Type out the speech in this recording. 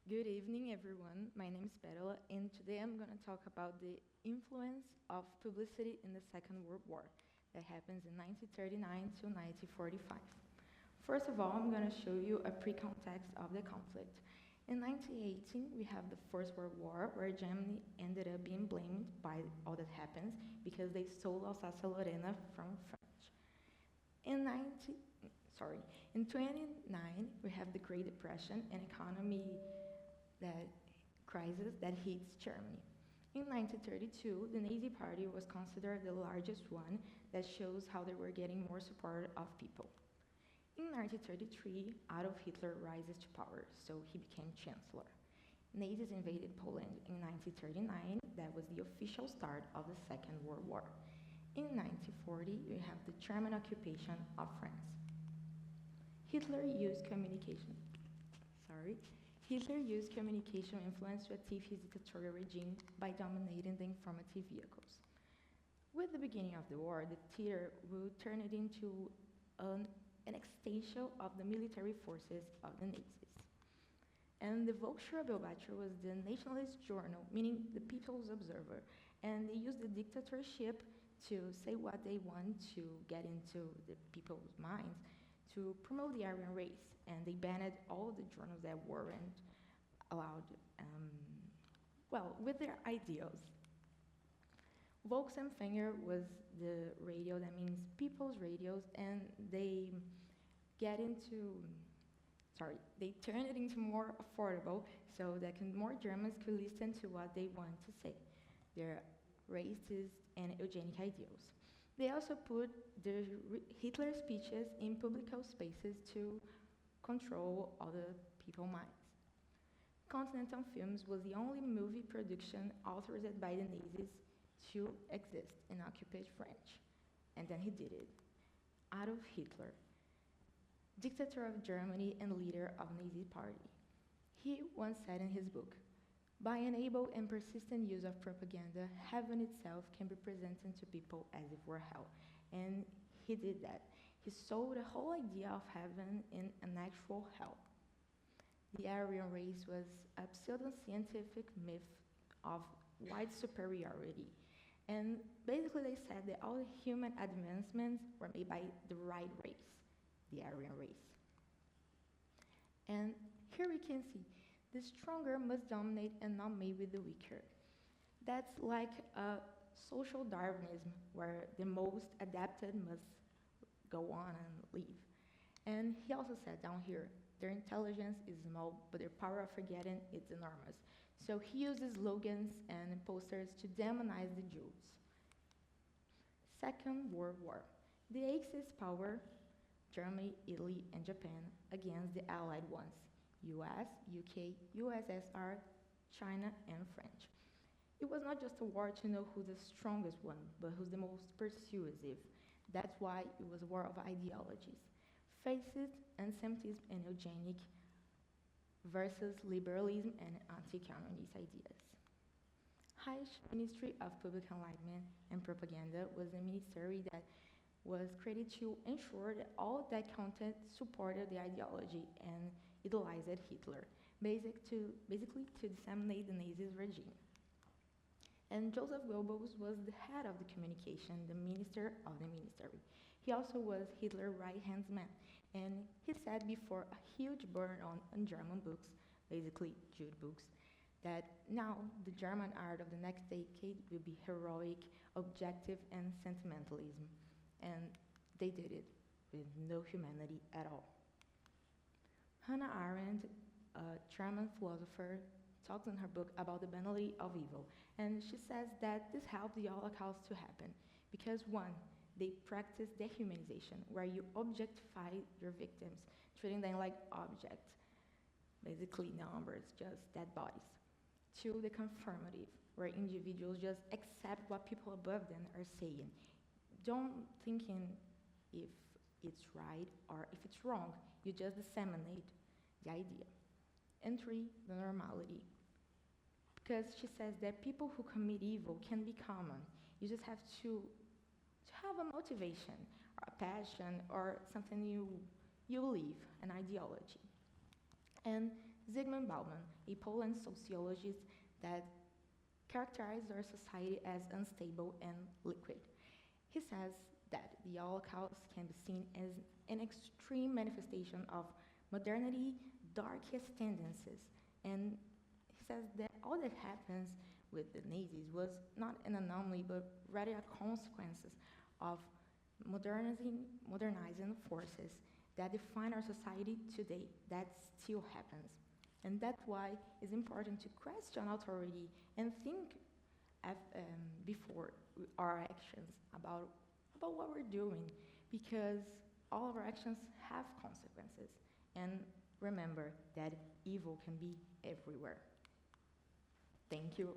Good evening, everyone. My name is Pérola, and today I'm going to talk about the influence of publicity in the Second World War that happens in 1939 to 1945. First of all, I'm going to show you a pre-context of the conflict. In 1918, we have the First World War, where Germany ended up being blamed by all that happens because they stole Alsace-Lorraine from France. In 29, we have the Great Depression and economy that crisis that hits Germany. In 1932, the Nazi Party was considered the largest one that shows how they were getting more support of people. In 1933, Adolf Hitler rises to power, so he became chancellor. Nazis invaded Poland in 1939. That was the official start of the Second World War. In 1940, we have the German occupation of France. Hitler used communication influence to achieve his dictatorial regime by dominating the informative vehicles. With the beginning of the war, the theater would turn it into an extension of the military forces of the Nazis. And the Volkshuer Beobachter was the nationalist journal, meaning the People's Observer, and they used the dictatorship to say what they want to get into the people's minds to promote the Aryan race, and they banned all the journals that weren't allowed, with their ideals. Volksempfänger was the radio that means people's radios, and they turn it into more affordable so that more Germans could listen to what they want to say, their racist and eugenic ideals. They also put the Hitler speeches in public spaces to control other people's minds. Continental Films was the only movie production authorized by the Nazis to exist in occupied French. And then he did it. Adolf Hitler, dictator of Germany and leader of Nazi Party. He once said in his book, "By an able and persistent use of propaganda, heaven itself can be presented to people as if were hell." And he did that. He sold the whole idea of heaven in an actual hell. The Aryan race was a pseudo-scientific myth of white superiority. And basically they said that all the human advancements were made by the right race, the Aryan race. And here we can see the stronger must dominate and not mate with the weaker. That's like a social Darwinism where the most adapted must go on and live. And he also said down here, their intelligence is small, but their power of forgetting is enormous. So he uses slogans and posters to demonize the Jews. Second World War. The Axis power, Germany, Italy, and Japan, against the Allied ones, US, UK, USSR, China, and French. It was not just a war to know who's the strongest one, but who's the most persuasive. That's why it was a war of ideologies. Fascist, anti-Semitism, and eugenic versus liberalism and anti-communist ideas. Reich Ministry of Public Enlightenment and Propaganda was a ministry that was created to ensure that all that content supported the ideology and idolized Hitler, basically to disseminate the Nazi regime. And Joseph Goebbels was the head of the communication, the minister of the ministry. He also was Hitler's right-hand man, and he said before a huge burn on German books, basically Jude books, that now the German art of the next decade will be heroic, objective, and sentimentalism. And they did it with no humanity at all. Hannah Arendt, a German philosopher, talks in her book about the banality of evil. And she says that this helped the Holocaust to happen because, one, they practice dehumanization, where you objectify your victims, treating them like objects, basically numbers, just dead bodies. Two, the conformative, where individuals just accept what people above them are saying. Don't thinking if it's right or if it's wrong, you just disseminate the idea. And three, the normality. Because she says that people who commit evil can be common. You just have to have a motivation, or a passion, or something you believe, an ideology. And Zygmunt Bauman, a Polish sociologist that characterized our society as unstable and liquid. He says that the Holocaust can be seen as an extreme manifestation of modernity, darkest tendencies, and he says that all that happens with the Nazis was not an anomaly, but rather a consequence of modernizing forces that define our society today. That still happens. And that's why it's important to question authority and think before our actions about what we're doing, because all of our actions have consequences. And remember that evil can be everywhere. Thank you.